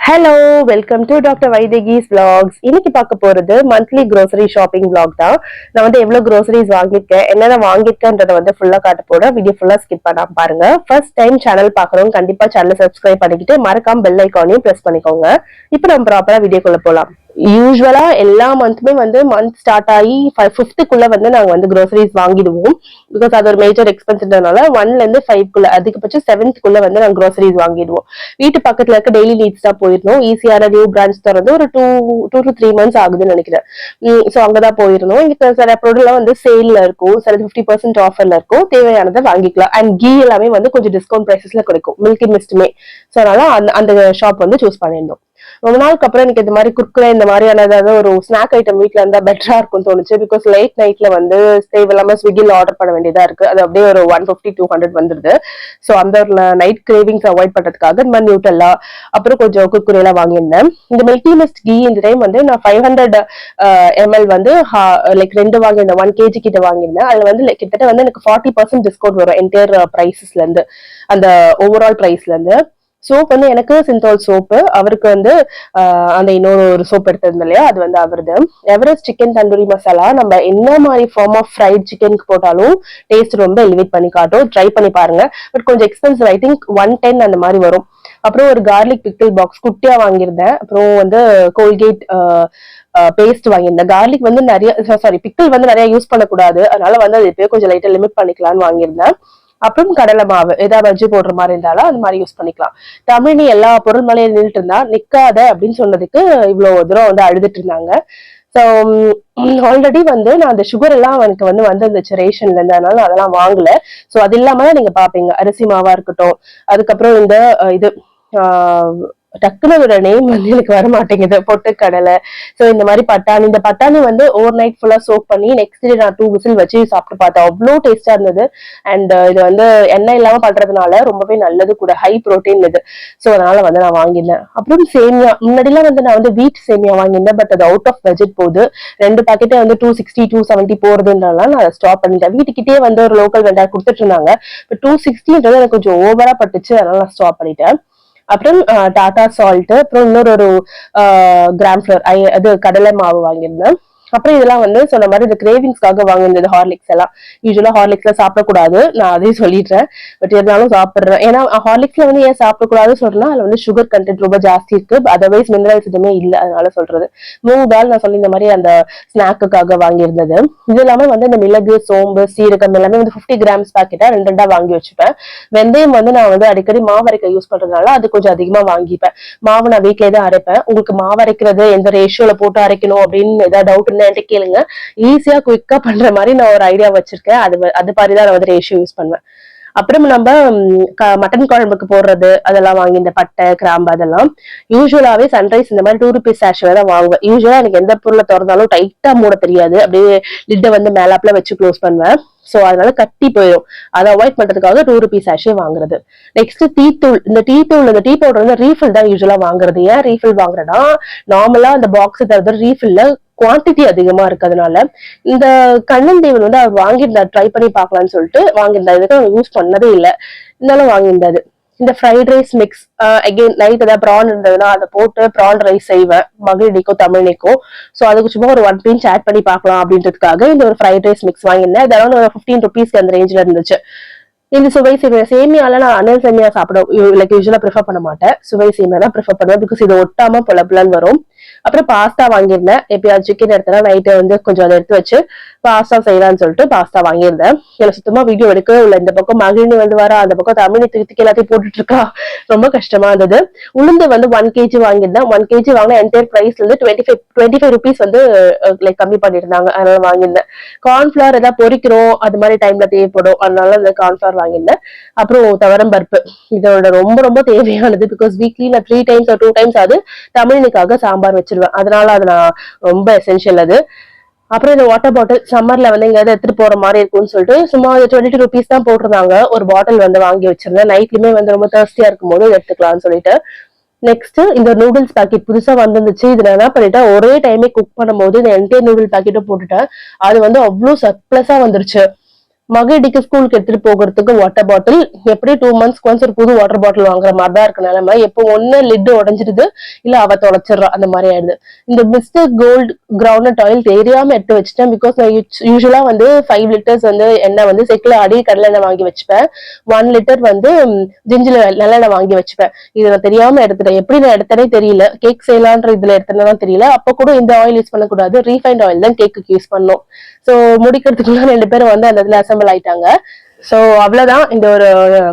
Hello, welcome to doctor Vaidehi's vlogs. இன்னைக்கு பார்க்க போறது மந்த்லி grocery ஷாப்பிங் vlog தான். நான் வந்து எவ்வளவு groceries வாங்கியிருக்கேன், என்னென்ன வாங்கியிருக்கேன்றத வந்து ஃபுல்லா காட்ட போறேன். வீடியோ ஃபுல்லா ஸ்கிப் பண்ணாம பாருங்க. ஃபர்ஸ்ட் டைம் சேனல் பார்க்குறவங்க கண்டிப்பா சேனலை சப்ஸ்கிரைப் பண்ணிக்கிட்டு மறக்காம பெல் ஐக்கானையும் பிரஸ் பண்ணிக்கோங்க. இப்போ நம்ம ப்ராப்பரா வீடியோக்குள்ள போலாம். யூஸ்வலா எல்லா மந்த்துமே வந்து மந்த் ஸ்டார்ட் ஆகி ஃபிஃப்த்துக்குள்ள வந்து நாங்க வந்து groceries வாங்கிடுவோம். பிகாஸ் அது ஒரு மேஜர் எக்ஸ்பென்ஸ்னால 1ல இருந்து 5க்குள்ள அதிகபட்சம் 7th வந்து நாங்க groceries வாங்கிடுவோம். வீட்டு பக்கத்துல இருக்க டெய்லி நீட்ஸ் தான் போயிருந்தோம். ஈஸியான நியூ பிரான்ச் திறந்து ஒரு 2 to 3 months ஆகுதுன்னு நினைக்கிறேன். சோ அங்கதான் போயிருந்தோம். இங்க சில பொருள்லாம் வந்து சேல்ல இருக்கும், சில 50% ஆஃபர்ல இருக்கும். தேவையானதை வாங்கிக்கலாம். அண்ட் கீ எல்லாமே வந்து கொஞ்சம் டிஸ்கவுண்ட் பிரைசஸ்ல கிடைக்கும், மில்கி மிஸ்டுமே. சோ அதனால அந்த ஷாப் வந்து சூஸ் பண்ணியிருந்தோம். ரொம்ப நாளுக்கு அப்புறம் எனக்கு இந்த மாதிரி குர்குரே இந்த மாதிரியான ஏதாவது ஒரு ஸ்நாக் ஐட்டம் வீட்ல இருந்தா பெட்டரா இருக்கும்னு தோணுச்சு. பிகாஸ் லேட் நைட்ல வந்து தேவையில்லாம ஸ்விக்கில ஆர்டர் பண்ண வேண்டியதா இருக்கு. அது அப்படியே ஒரு 150-200 வந்துருது. சோ அந்த ஒரு நைட் கிரேவிங்ஸ் அவாய்ட் பண்றதுக்காக இந்த மாதிரி நியூட்டெல்லா அப்புறம் கொஞ்சம் குர்குரே எல்லாம் வாங்கியிருந்தேன். இந்த மில்கி மிஸ்ட் கீ இந்த டைம் வந்து நான் 500 ml வந்து லைக் 2 வாங்கியிருந்தேன். 1 kg கிட்ட வாங்கியிருந்தேன். அதுல வந்து கிட்டத்தட்ட வந்து எனக்கு 40% டிஸ்கவுண்ட் வரும் என்டையர் பிரைசஸ்ல இருந்து, அந்த ஓவரால் பிரைஸ்ல இருந்து. சோப் வந்து எனக்கு சிந்தால் சோப்பு, அவருக்கு வந்து அந்த இன்னொரு ஒரு சோப் எடுத்திருந்தோம் இல்லையா, அது வந்து அவரது எவரெஸ்ட் சிக்கன் தந்தூரி மசாலா. நம்ம என்ன மாதிரி ஃபார்ம் ஆஃப் ஃப்ரைட் சிக்கனுக்கு போட்டாலும் டேஸ்ட் ரொம்ப எலிவேட் பண்ணி காட்டும். ட்ரை பண்ணி பாருங்க. பட் கொஞ்சம் எக்ஸ்பென்சிவ், ஐ திங்க் 110 அந்த மாதிரி வரும். அப்புறம் ஒரு கார்லிக் பிக்கிள் பாக்ஸ் குட்டியா வாங்கியிருந்தேன். அப்புறம் வந்து கோல்கேட் பேஸ்ட் வாங்கியிருந்தேன். கார்லிக் வந்து நிறைய, சாரி, பிக்கிள் வந்து நிறைய யூஸ் பண்ணக்கூடாது, அதனால வந்து அது எப்பயோ கொஞ்சம் லைட்டா லிமிட் பண்ணிக்கலாம்னு வாங்கியிருந்தேன். அப்புறம் கடலை மாவு ஏதாவது பஜ்ஜி போடுற மாதிரி இருந்தாலும் அது மாதிரி யூஸ் பண்ணிக்கலாம். தமிழ் எல்லா பொருள் மேலேயும் நின்றுட்டு இருந்தா நிக்காத அப்படின்னு சொன்னதுக்கு இவ்வளவு தூரம் வந்து அழுதுட்டு இருந்தாங்க. ஸோ ஆல்ரெடி வந்து நான் அந்த சுகர் எல்லாம் எனக்கு வந்து வந்துருந்துச்சு ரேஷன்ல இருந்து, அதனால நான் அதெல்லாம் வாங்கல. ஸோ அது இல்லாம நீங்க பாப்பீங்க அரிசி மாவா இருக்கட்டும், அதுக்கப்புறம் இந்த இது டக்குனு ஒரு நேம் வந்து எனக்கு வர மாட்டேங்குது, பொட்டுக்கடலை. சோ இந்த மாதிரி பட்டாணி, இந்த பட்டாணி வந்து ஓவர் நைட் ஃபுல்லா சோக் பண்ணி நெக்ஸ்ட் டே நான் 2 விசில் வச்சு சாப்பிட்டு பார்த்தேன். அவ்வளோ டேஸ்டா இருந்தது. அண்ட் இது வந்து எண்ணெய் இல்லாம பண்றதுனால ரொம்பவே நல்லது கூட, ஹை ப்ரோட்டீன் இது. சோ அதனால வந்து நான் வாங்கியிருந்தேன். அப்புறம் சேமியா, முன்னாடிலாம் வந்து நான் வந்து வீட் சேமியா வாங்கியிருந்தேன். பட் அது அவுட் ஆஃப் பட்ஜெட் போகுது. 2 பாக்கெட்டே வந்து 260-270 போறதுனால நான் ஸ்டாப் பண்ணிட்டேன். வீட்டுக்கிட்டே வந்து ஒரு லோக்கல் வெண்டார் கொடுத்துட்டு இருந்தாங்க. பட் 260 எனக்கு கொஞ்சம் ஓவரா பட்டுச்சு, அதனால நான் ஸ்டாப் பண்ணிட்டேன். அப்புறம் டாடா சால்ட், அப்புறம் இன்னொரு கிராம் ஃபிளவர், அது கடலை மாவு வாங்கியிருந்தேன். அப்புறம் இதெல்லாம் வந்து சொன்ன மாதிரி இந்த கிரேவிங்ஸ்க்காக வாங்கியிருந்தது ஹார்லிக்ஸ் எல்லாம். யூஸ்வலா ஹார்லிக்ஸ்ல சாப்பிடக்கூடாது, நான் அதையும் சொல்லிடுறேன். பட் இருந்தாலும் சாப்பிடுறேன். ஏன்னா ஹார்லிக்ஸ்ல வந்து ஏன் சாப்பிடக்கூடாதுன்னு சொல்றேன்னா அதுல வந்து சுகர் கண்டென்ட் ரொம்ப ஜாஸ்தி இருக்கு, அதர்வைஸ் மினரல்ஸ் எதுவுமே இல்லை, அதனால சொல்றது. மூணு தால் நான் சொல்லி இந்த மாதிரி அந்த ஸ்நாக்குக்காக வாங்கியிருந்தது. இது இல்லாம வந்து இந்த மிளகு, சோம்பு, சீரகம் எல்லாமே வந்து 50 கிராம்ஸ் பாக்கெட்டா 2 வாங்கி வச்சுப்பேன். வெந்தயம் வந்து நான் வந்து அடிக்கடி மாவு அரைக்க யூஸ் பண்றதுனால அது கொஞ்சம் அதிகமா வாங்கிப்பேன். மாவு நான் வீட்லயே தான் அரைப்பேன். உங்களுக்கு மாவு அரைக்கிறது எந்த ரேஷியோல போட்டு அரைக்கணும் அப்படின்னு ஏதாவது டவுட் இருந்தா கேளுங்க. ஈஸியா குயிக்கா பண்ற மாதிரி நான் ஒரு ஐடியா வச்சிருக்கேன். அது மாதிரிதான் நான் வந்து ரேஷியோ யூஸ் பண்ணுவேன். அப்புறம் நம்ம மட்டன் குழம்புக்கு போடுறது அதெல்லாம் வாங்கி, இந்த பட்டை கிராம்பு அதெல்லாம் யூஸ்வலாவே சன்ரைஸ் இந்த மாதிரி 2 rupees சாஷே தான் வாங்குவேன். யூஸ்வலா எனக்கு எந்த பொருளை திறந்தாலும் டைட்டா மூட தெரியாது, அப்படியே லிட்டை வந்து மேலாப்ல வச்சு க்ளோஸ் பண்ணுவேன். சோ அதனால கட்டி போயிடும். அதை அவாய்ட் பண்றதுக்காக 2 rupees சாஷே வாங்குறது. நெக்ஸ்ட் டீத்தூள், இந்த டீத்தூள், இந்த டீ பவுடர் வந்து ரீஃபில் தான் யூஸ்வலா வாங்குறது. ஏன் ரீஃபில் வாங்குறேன்னா நார்மலா அந்த பாக்ஸ் தவிர ரீஃபில்ல குவான்டிட்டி அதிகமா இருக்கிறதுனால. இந்த கண்ணன் தேவன் வந்து அவர் வாங்கியிருந்தார், ட்ரை பண்ணி பார்க்கலாம்னு சொல்லிட்டு வாங்கியிருந்தார். இதுக்கு அவங்க யூஸ் பண்ணதே இல்லை, இருந்தாலும் வாங்கியிருந்தாரு. இந்த fried rice mix, again night ஏதாவது ப்ரான் இருந்ததுன்னா அதை போட்டு ப்ரான் ரைஸ் செய்வேன், மகளிடிக்கும் தமிழ்னிக்கும். ஸோ அதுக்கு சும்மா ஒரு 1 pinch ஆட் பண்ணி பார்க்கலாம் அப்படின்றதுக்காக இந்த ஒரு ஃப்ரைட் ரைஸ் மிக்ஸ் வாங்கியிருந்தேன். அதெல்லாம் ஒரு 15 rupees அந்த ரேஞ்சில் இருந்துச்சு. இந்த சுவை சேமியா, சேமியால நான் அனல் சேமியா சாப்பிட லைக் யூஸ்வலா ப்ரிஃபர் பண்ண மாட்டேன். சுவை சேமியா தான் ப்ரிஃபர் பண்ணுவேன், பிகாஸ் இது ஒட்டாம புலன்னு வரும். அப்புறம் பாஸ்தா வாங்கியிருந்தேன். எப்பயாவது சிக்கன் எடுத்தா நைட்டு வந்து கொஞ்சம் அதை எடுத்து வச்சு பாஸ்தா செய்யலாம்னு சொல்லிட்டு பாஸ்தா வாங்கியிருந்தேன். எனக்கு சுத்தமா வீடியோ எடுக்கவே இல்லை. இந்த பக்கம் மகிழ்னி வந்து வரா, அந்த பக்கம் தமிழ் திருத்திக்கு எல்லாத்தையும் போட்டுட்டு இருக்கா, ரொம்ப கஷ்டமா இருந்தது. உளுந்து வந்து 1 kg வாங்கியிருந்தேன். 1 kg வாங்கின என்டையர் பிரைஸ்ல இருந்து 25 rupees வந்து லைக் கம்மி பண்ணிருந்தாங்க, அதனால வாங்கியிருந்தேன். கார்ன்ஃபிளவர் ஏதாவது பொரிக்கிறோம் அது மாதிரி டைம்ல தேவைப்படும், அதனால இந்த கார்ன்ஃபிளவர் வாங்கியிருந்தேன். அப்புறம் துவரம் பருப்பு, இதோட ரொம்ப ரொம்ப தேவையானது. பிகாஸ் வீக்லி நான் 3 times or 2 times அது தமிழுக்காக சாம்பார் வச்சிருவேன், அதனால அது நான் ரொம்ப எசென்ஷியல் அது. அப்புறம் இந்த வாட்டர் பாட்டில், சம்மர்ல வந்து எங்கேயாவது எடுத்துட்டு போற மாதிரி இருக்கும்னு சொல்லிட்டு சும்மா 22 rupees தான் போட்டிருந்தாங்க. ஒரு பாட்டில் வந்து வாங்கி வச்சிருந்தேன். நைட்லயுமே வந்து ரொம்ப தர்ஸ்டியா இருக்கும் போது எடுத்துக்கலாம்னு சொல்லிட்டு. நெக்ஸ்ட் இந்த நூடுல்ஸ் பாக்கெட் புதுசா வந்துருந்துச்சு. இதுல என்ன பண்ணிட்டேன், ஒரே டைமே குக் பண்ணும் போது இந்த என்டையர் நூடுல் பாக்கெட்டும் போட்டுட்டேன். அது வந்து அவ்வளவு சர்ப்ளஸா வந்துருச்சு. மகிடிக்கு ஸ்கூலுக்கு எடுத்துட்டு போகிறதுக்கு வாட்டர் பாட்டில் எப்படி 2 months ஒன்ஸ் ஒரு புது வாட்டர் பாட்டில் வாங்குற மாதிரி தான் இருக்கு நிலைமை. எப்போ ஒண்ணு லிட் உடஞ்சிருது இல்ல அவ தொலைச்சிடுறா அந்த மாதிரி ஆயிடுது. இந்த மிஸ்டர் கோல்ட் கிரவுண்ட் ஆயில் தெரியாம எடுத்து வச்சுட்டேன். பிகாஸ் நான் யூஸ்வலா வந்து 5 liters வந்து எண்ணெய் வந்து செக்குல அடி கடலை எண்ணெய் வாங்கி வச்சுப்பேன். 1 liter வந்து ஜிஞ்சில நல்லெண்ணெய் வாங்கி வச்சுப்பேன். இதை நான் தெரியாம எடுத்துட்டேன். எப்படி நான் எடுத்தனே தெரியல. கேக் செய்யலான்ற இதுல எடுத்தேன்னா தெரியல. அப்ப கூட இந்த ஆயில் யூஸ் பண்ணக்கூடாது, ரீஃபைண்ட் ஆயில் தான் கேக்கு யூஸ் பண்ணோம். சோ முடிக்கிறதுக்குள்ள 2 பேரும் வந்து அந்த இதுல அசம்பிள் ஆயிட்டாங்க. சோ அவ்வளவுதான், இந்த ஒரு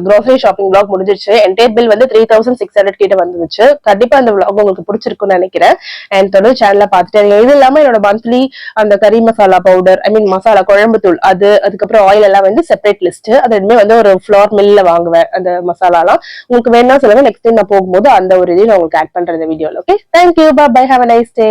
grocery ஷாப்பிங் vlog முடிஞ்சிருச்சு. என்டையர் பில் வந்து 3600 கிட்ட வந்துருச்சு. கண்டிப்பா அந்த vlog உங்களுக்கு பிடிச்சிருக்கும்னு நினைக்கிறேன். அண்ட் தொடர்ந்து சேனல்ல பாத்துட்டு இது இல்லாம என்னோட மந்த்லி அந்த கறி மசாலா பவுடர், மசாலா குழம்பு தூள், அதுக்கப்புறம் ஆயில் எல்லாம் வந்து செப்பரேட் லிஸ்ட். அது ரெண்டுமே வந்து ஒரு ஃபிளோர் மில்ல வாங்குவேன் அந்த மசாலாலாம். உங்களுக்கு வேணா சொல்லுங்க, நெக்ஸ்ட் டைம் நான் போகும்போது அந்த ஒரு இதையும் நான் உங்களுக்கு ஆட் பண்றேன் இந்த வீடியோல. Okay, thank you, bye bye, have a nice day.